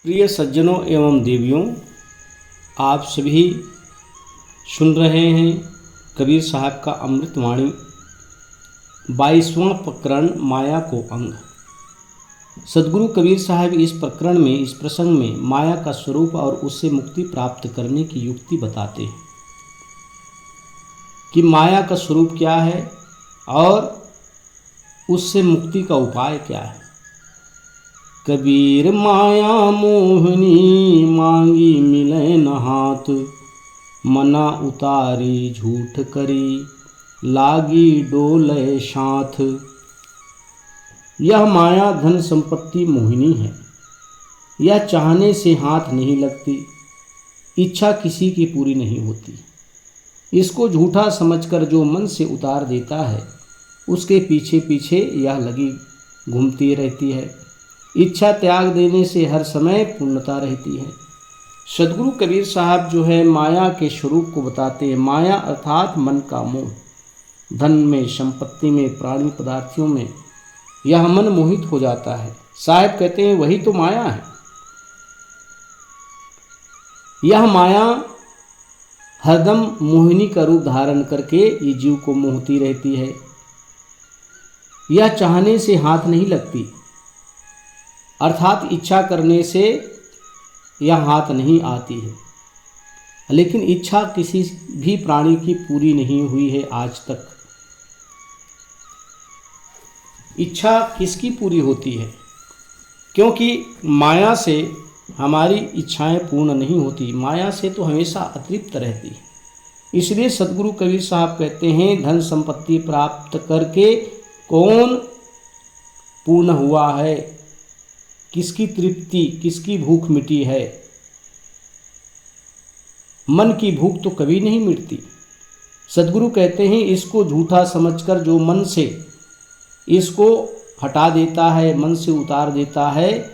प्रिय सज्जनों एवं देवियों, आप सभी सुन रहे हैं कबीर साहब का अमृतवाणी 22वां प्रकरण माया को अंग। सदगुरु कबीर साहब इस प्रकरण में, इस प्रसंग में माया का स्वरूप और उससे मुक्ति प्राप्त करने की युक्ति बताते हैं कि माया का स्वरूप क्या है और उससे मुक्ति का उपाय क्या है। कबीर माया मोहिनी मांगी मिले न हाथ, मना उतारी झूठ करी लागी डोले साथ। यह माया धन संपत्ति मोहिनी है, यह चाहने से हाथ नहीं लगती, इच्छा किसी की पूरी नहीं होती। इसको झूठा समझकर जो मन से उतार देता है, उसके पीछे पीछे यह लगी घूमती रहती है। इच्छा त्याग देने से हर समय पूर्णता रहती है। सदगुरु कबीर साहब जो है माया के स्वरूप को बताते हैं। माया अर्थात मन का मोह। धन में, संपत्ति में, प्राणी पदार्थों में यह मन मोहित हो जाता है। साहब कहते हैं वही तो माया है। यह माया हरदम मोहिनी का रूप धारण करके ये जीव को मोहती रहती है। यह चाहने से हाथ नहीं लगती, अर्थात इच्छा करने से यह हाथ नहीं आती है। लेकिन इच्छा किसी भी प्राणी की पूरी नहीं हुई है आज तक। इच्छा किसकी पूरी होती है? क्योंकि माया से हमारी इच्छाएं पूर्ण नहीं होती, माया से तो हमेशा अतृप्त रहती है। इसलिए सदगुरु कबीर साहब कहते हैं धन संपत्ति प्राप्त करके कौन पूर्ण हुआ है, किसकी तृप्ति, किसकी भूख मिटी है। मन की भूख तो कभी नहीं मिटती। सदगुरु कहते हैं इसको झूठा समझकर जो मन से इसको हटा देता है, मन से उतार देता है,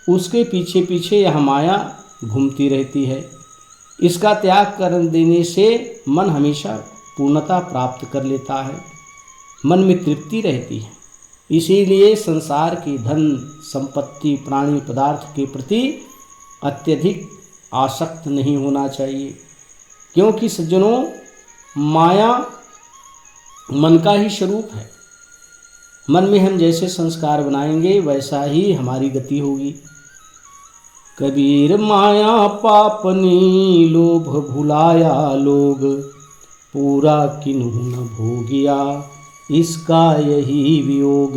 उसके पीछे पीछे यह माया घूमती रहती है। इसका त्याग कर देने से मन हमेशा पूर्णता प्राप्त कर लेता है, मन में तृप्ति रहती है। इसीलिए संसार की धन संपत्ति प्राणी पदार्थ के प्रति अत्यधिक आसक्त नहीं होना चाहिए। क्योंकि सज्जनों, माया मन का ही स्वरूप है। मन में हम जैसे संस्कार बनाएंगे वैसा ही हमारी गति होगी। कबीर माया पापनी लोभ भुलाया लोग, पूरा किन्हू न भोगिया इसका यही वियोग।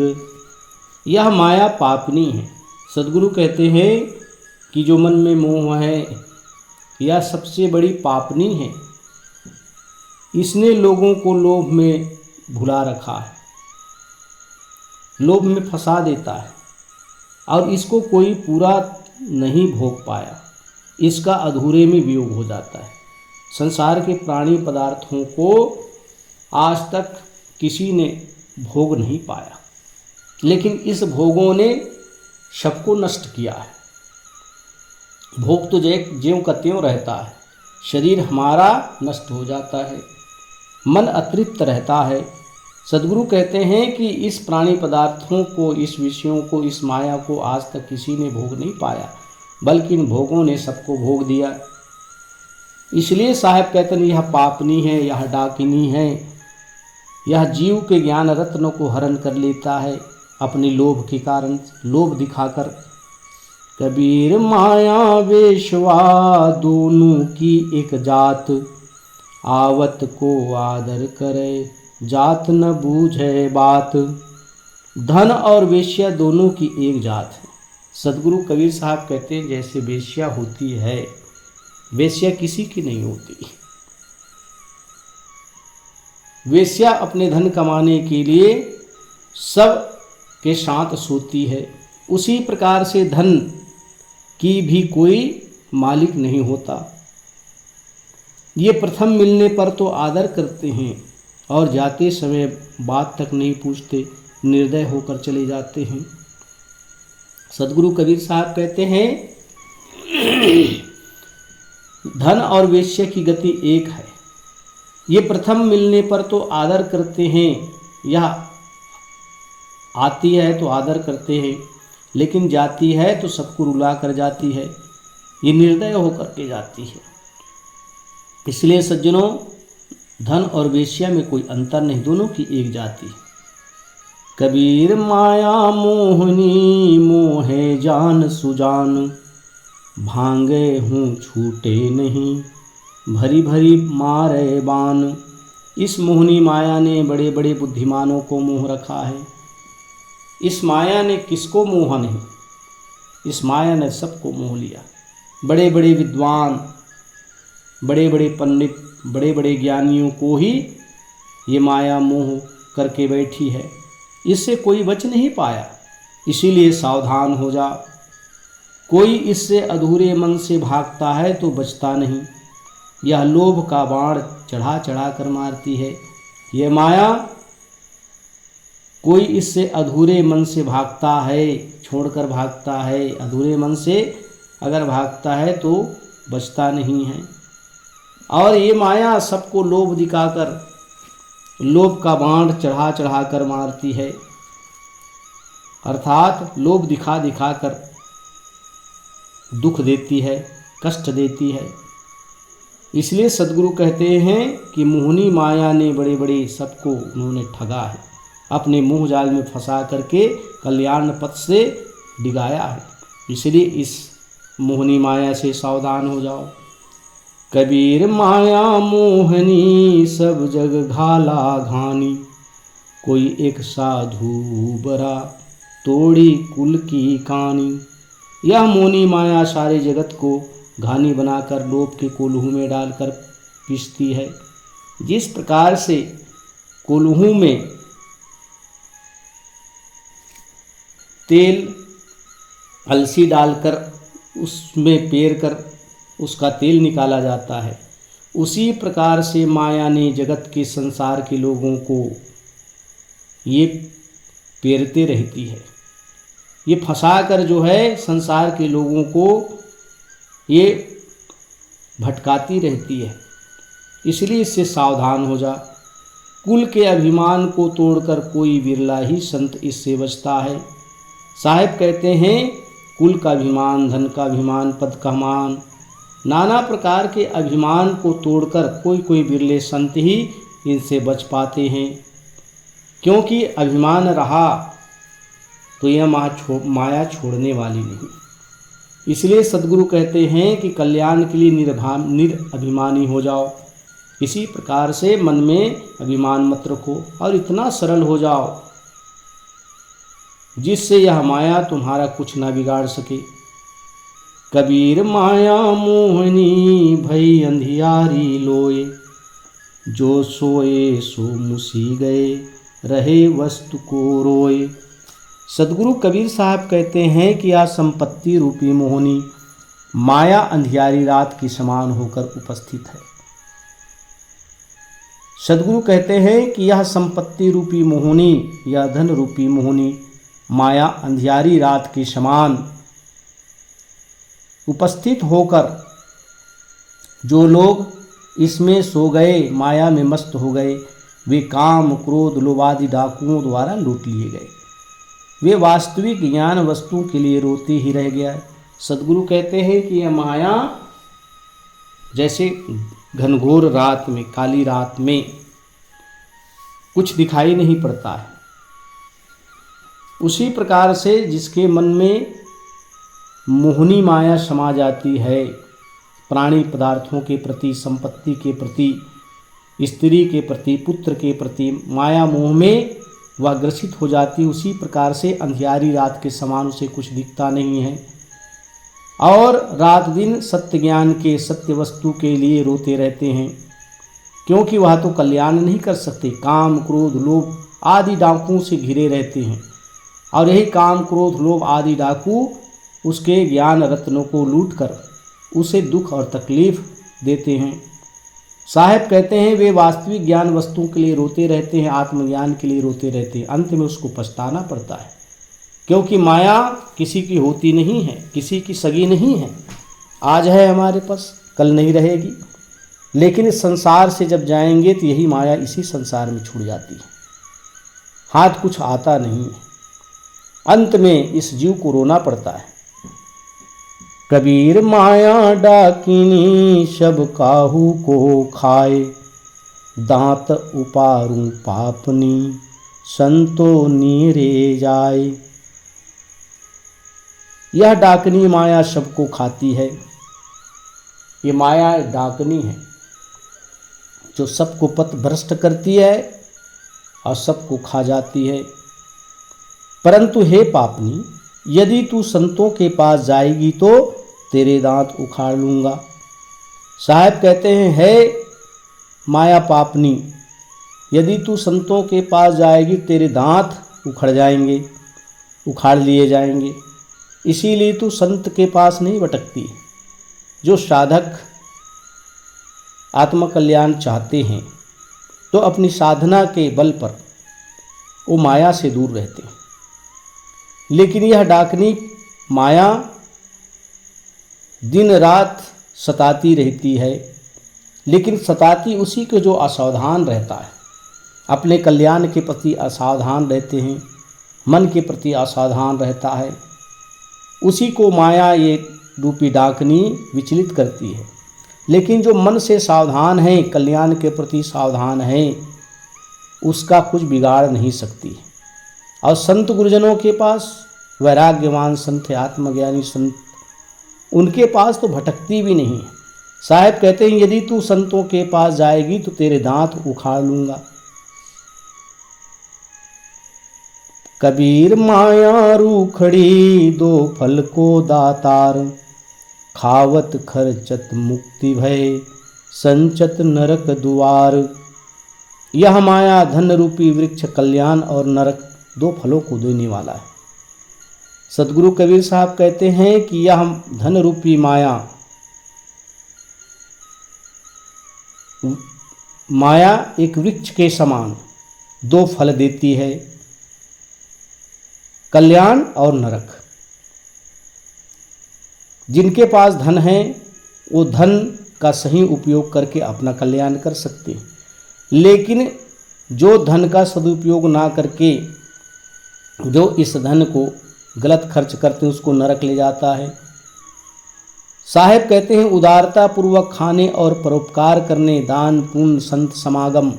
यह माया पापनी है। सदगुरु कहते हैं कि जो मन में मोह है यह सबसे बड़ी पापनी है। इसने लोगों को लोभ में भुला रखा है, लोभ में फंसा देता है और इसको कोई पूरा नहीं भोग पाया, इसका अधूरे में वियोग हो जाता है। संसार के प्राणी पदार्थों को आज तक किसी ने भोग नहीं पाया, लेकिन इस भोगों ने सबको नष्ट किया है। भोग तो ज्यों का त्यों रहता है, शरीर हमारा नष्ट हो जाता है, मन अतृप्त रहता है। सदगुरु कहते हैं कि इस प्राणी पदार्थों को, इस विषयों को, इस माया को आज तक किसी ने भोग नहीं पाया, बल्कि इन भोगों ने सबको भोग दिया। इसलिए साहब कहते हैं यह पापनी है, यह डाकिनी है, यह जीव के ज्ञान रत्न को हरण कर लेता है अपने लोभ के कारण, लोभ दिखाकर। कबीर माया वेश्वा दोनों की एक जात, आवत को आदर करे जात न बूझे बात। धन और वेश्या दोनों की एक जात है। सदगुरु कबीर साहब कहते हैं जैसे वेश्या होती है, वेश्या किसी की नहीं होती। वेश्या अपने धन कमाने के लिए सब के साथ सोती है। उसी प्रकार से धन की भी कोई मालिक नहीं होता। ये प्रथम मिलने पर तो आदर करते हैं और जाते समय बात तक नहीं पूछते, निर्दय होकर चले जाते हैं। सदगुरु कबीर साहब कहते हैं धन और वेश्या की गति एक है। ये प्रथम मिलने पर तो आदर करते हैं, यह आती है तो आदर करते हैं, लेकिन जाती है तो सबको रुला कर जाती है, ये निर्दय होकर के जाती है। इसलिए सज्जनों, धन और वेश्या में कोई अंतर नहीं, दोनों की एक जाति है। कबीर माया मोहनी मोहे जान सुजान, भांगे हूँ छूटे नहीं भरी भरी मारे बान। इस मोहनी माया ने बड़े बड़े बुद्धिमानों को मोह रखा है। इस माया ने किसको मोहा नहीं, इस माया ने सबको मोह लिया। बड़े बड़े विद्वान, बड़े बड़े पंडित, बड़े बड़े ज्ञानियों को ही ये माया मोह करके बैठी है, इससे कोई बच नहीं पाया। इसीलिए सावधान हो जा। कोई इससे अधूरे मन से भागता है तो बचता नहीं। यह लोभ का बाण चढ़ा चढ़ा कर मारती है। यह माया, कोई इससे अधूरे मन से भागता है, छोड़कर भागता है, अधूरे मन से अगर भागता है तो बचता नहीं है। और ये माया सबको लोभ दिखाकर, लोभ का बाण चढ़ा चढ़ा कर मारती है, अर्थात लोभ दिखा दिखा कर दुख देती है, कष्ट देती है। इसलिए सद्गुरु कहते हैं कि मोहनी माया ने बड़े बड़े सबको उन्होंने ठगा है, अपने मुँह जाल में फंसा करके कल्याण पथ से डिगाया है। इसलिए इस मोहनी माया से सावधान हो जाओ। कबीर माया मोहनी सब जग घाला घानी, कोई एक साधु बरा तोड़ी कुल की कहानी। यह मोहनी माया सारे जगत को घानी बनाकर लोभ के कोल्हू में डालकर पीसती है। जिस प्रकार से कोल्हू में तेल अलसी डालकर उसमें पेर कर उसका तेल निकाला जाता है, उसी प्रकार से माया ने जगत के संसार के लोगों को ये पेरते रहती है। ये फंसाकर जो है संसार के लोगों को ये भटकाती रहती है। इसलिए इससे सावधान हो जा। कुल के अभिमान को तोड़कर कोई विरला ही संत इससे बचता है। साहिब कहते हैं, कुल का अभिमान, धन का अभिमान, पद का मान, नाना प्रकार के अभिमान को तोड़कर कोई कोई बिरले संत ही इनसे बच पाते हैं। क्योंकि अभिमान रहा तो यह माया छोड़ने वाली नहीं। इसलिए सद्गुरु कहते हैं कि कल्याण के लिए निरअभिमानी हो जाओ। इसी प्रकार से मन में अभिमान मत रखो और इतना सरल हो जाओ जिससे यह माया तुम्हारा कुछ ना बिगाड़ सके। कबीर माया मोहनी भई अंधियारी लोए, जो सोए सो मुसी गए रहे वस्तु को रोए। सद्गुरु कबीर साहब कहते हैं कि यह संपत्ति रूपी मोहनी माया अंधियारी रात के समान होकर उपस्थित है। सद्गुरु कहते हैं कि यह संपत्ति रूपी मोहनी, यह धन रूपी मोहनी माया अंधियारी रात के समान उपस्थित होकर जो लोग इसमें सो गए, माया में मस्त हो गए, वे काम क्रोध लोभादि डाकुओं द्वारा लूट लिए गए। वे वास्तविक ज्ञान वस्तु के लिए रोते ही रह गया है। सद्गुरु कहते हैं कि यह माया जैसे घनघोर रात में, काली रात में कुछ दिखाई नहीं पड़ता है, उसी प्रकार से जिसके मन में मोहनी माया समा जाती है, प्राणी पदार्थों के प्रति, संपत्ति के प्रति, स्त्री के प्रति, पुत्र के प्रति माया मोह में वह ग्रसित हो जाती, उसी प्रकार से अंधियारी रात के समान उसे कुछ दिखता नहीं है और रात दिन सत्य ज्ञान के, सत्य वस्तु के लिए रोते रहते हैं, क्योंकि वह तो कल्याण नहीं कर सकते। काम क्रोध लोभ आदि डाकुओं से घिरे रहते हैं और यही काम क्रोध लोभ आदि डाकू उसके ज्ञान रत्नों को लूटकर उसे दुख और तकलीफ देते हैं। साहिब कहते हैं वे वास्तविक ज्ञान वस्तुओं के लिए रोते रहते हैं, आत्मज्ञान के लिए रोते रहते हैं, अंत में उसको पछताना पड़ता है, क्योंकि माया किसी की होती नहीं है, किसी की सगी नहीं है। आज है हमारे पास, कल नहीं रहेगी, लेकिन इस संसार से जब जाएंगे तो यही माया इसी संसार में छूट जाती है, हाथ कुछ आता नहीं है। अंत में इस जीव को रोना पड़ता है। कबीर माया डाकिनी सब काहू को खाए, दांत उपारूं पापनी संतो नीरे जाए। यह डाकनी माया सबको खाती है। ये माया डाकनी है जो सबको पथ भ्रष्ट करती है और सबको खा जाती है। परंतु हे पापनी, यदि तू संतों के पास जाएगी तो तेरे दांत उखाड़ लूँगा। साहब कहते हैं, हे माया पापनी, यदि तू संतों के पास जाएगी तेरे दांत उखड़ जाएंगे, उखाड़ लिए जाएंगे। इसीलिए तू संत के पास नहीं भटकती। जो साधक आत्मकल्याण चाहते हैं तो अपनी साधना के बल पर वो माया से दूर रहते हैं। लेकिन यह डाकनी माया दिन रात सताती रहती है, लेकिन सताती उसी को जो असावधान रहता है, अपने कल्याण के प्रति असावधान रहते हैं, मन के प्रति असावधान रहता है, उसी को माया ये रूपी डाकनी विचलित करती है। लेकिन जो मन से सावधान है, कल्याण के प्रति सावधान है, उसका कुछ बिगाड़ नहीं सकती। और संत गुरुजनों के पास, वैराग्यवान संत, आत्मज्ञानी संत, उनके पास तो भटकती भी नहीं है। साहब कहते हैं, यदि तू संतों के पास जाएगी तो तेरे दांत उखाड़ लूँगा। कबीर माया रूखड़ी दो फल को दातार, खावत खर्चत मुक्ति भय संचत नरक द्वार। यह माया धन रूपी वृक्ष कल्याण और नरक दो फलों को देने वाला है। सदगुरु कबीर साहब कहते हैं कि यह धन रूपी माया एक वृक्ष के समान दो फल देती है, कल्याण और नरक। जिनके पास धन है वो धन का सही उपयोग करके अपना कल्याण कर सकते हैं, लेकिन जो धन का सदुपयोग ना करके जो इस धन को गलत खर्च करते हैं उसको नरक ले जाता है। साहेब कहते हैं, उदारता पूर्वक खाने और परोपकार करने, दान पुण्य संत समागम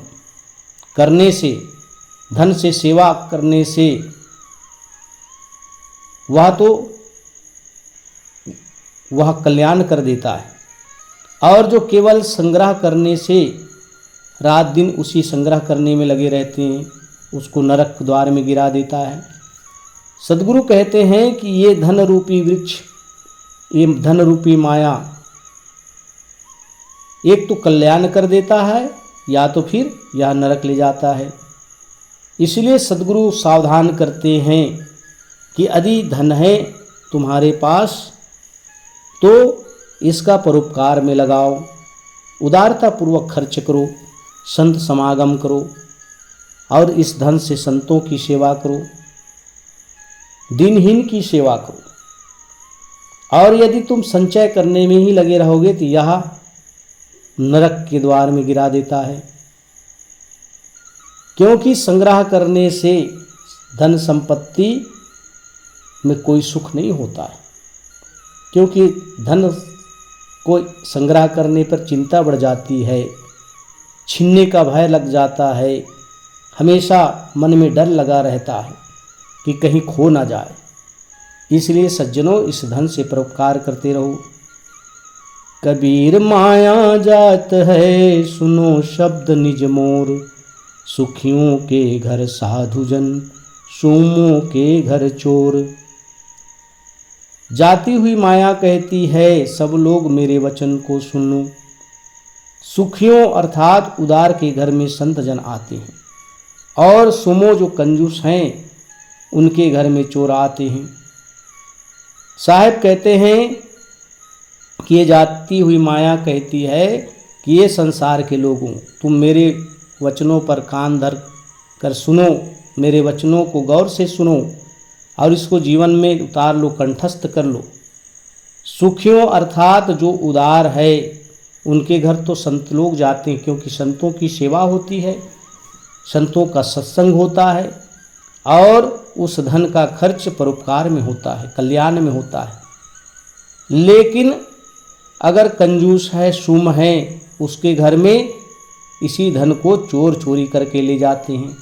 करने से, धन से सेवा करने से वह कल्याण कर देता है। और जो केवल संग्रह करने से रात दिन उसी संग्रह करने में लगे रहते हैं, उसको नरक द्वार में गिरा देता है। सदगुरु कहते हैं कि ये धन रूपी वृक्ष, ये धन रूपी माया एक तो कल्याण कर देता है या तो फिर यह नरक ले जाता है। इसलिए सदगुरु सावधान करते हैं कि यदि धन है तुम्हारे पास तो इसका परोपकार में लगाओ, उदारता पूर्वक खर्च करो, संत समागम करो और इस धन से संतों की सेवा करो, दिनहीन की सेवा करो। और यदि तुम संचय करने में ही लगे रहोगे तो यह नरक के द्वार में गिरा देता है। क्योंकि संग्रह करने से धन संपत्ति में कोई सुख नहीं होता है, क्योंकि धन को संग्रह करने पर चिंता बढ़ जाती है, छीनने का भय लग जाता है, हमेशा मन में डर लगा रहता है कि कहीं खो ना जाए। इसलिए सज्जनों, इस धन से परोपकार करते रहो। कबीर माया जात है सुनो शब्द निज मोर, सुखियों के घर साधुजन सोमों के घर चोर। जाती हुई माया कहती है, सब लोग मेरे वचन को सुनो। सुखियों अर्थात उदार के घर में संत जन आते हैं, और सुमो जो कंजूस हैं उनके घर में चोर आते हैं। साहब कहते हैं कि ये जाती हुई माया कहती है कि ये संसार के लोगों, तुम मेरे वचनों पर कान धर कर सुनो, मेरे वचनों को गौर से सुनो और इसको जीवन में उतार लो, कंठस्थ कर लो। सुखियों अर्थात जो उदार है उनके घर तो संत लोग जाते हैं, क्योंकि संतों की सेवा होती है, संतों का सत्संग होता है और उस धन का खर्च परोपकार में होता है, कल्याण में होता है। लेकिन अगर कंजूस है, सुम है, उसके घर में इसी धन को चोर चोरी करके ले जाते हैं,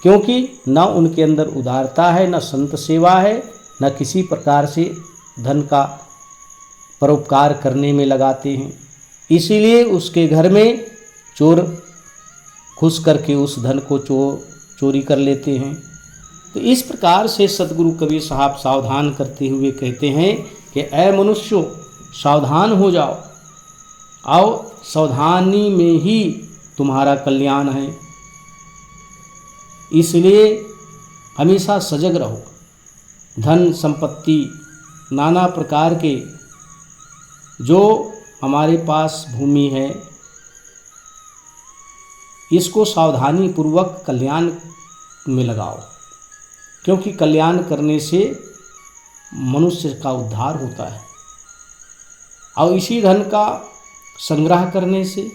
क्योंकि न उनके अंदर उदारता है, न संत सेवा है, न किसी प्रकार से धन का परोपकार करने में लगाते हैं। इसीलिए उसके घर में चोर घुस करके उस धन को चोरी कर लेते हैं। तो इस प्रकार से सतगुरु कबीर साहब सावधान करते हुए कहते हैं कि ऐ मनुष्यों, सावधान हो जाओ, आओ सावधानी में ही तुम्हारा कल्याण है। इसलिए हमेशा सजग रहो। धन संपत्ति नाना प्रकार के जो हमारे पास भूमि है, इसको सावधानी पूर्वक कल्याण में लगाओ, क्योंकि कल्याण करने से मनुष्य का उद्धार होता है। और इसी धन का संग्रह करने से,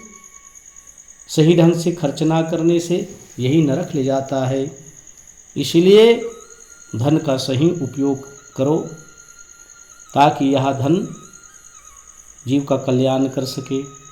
सही ढंग से खर्च ना करने से यही नरक ले जाता है। इसलिए धन का सही उपयोग करो, ताकि यह धन जीव का कल्याण कर सके।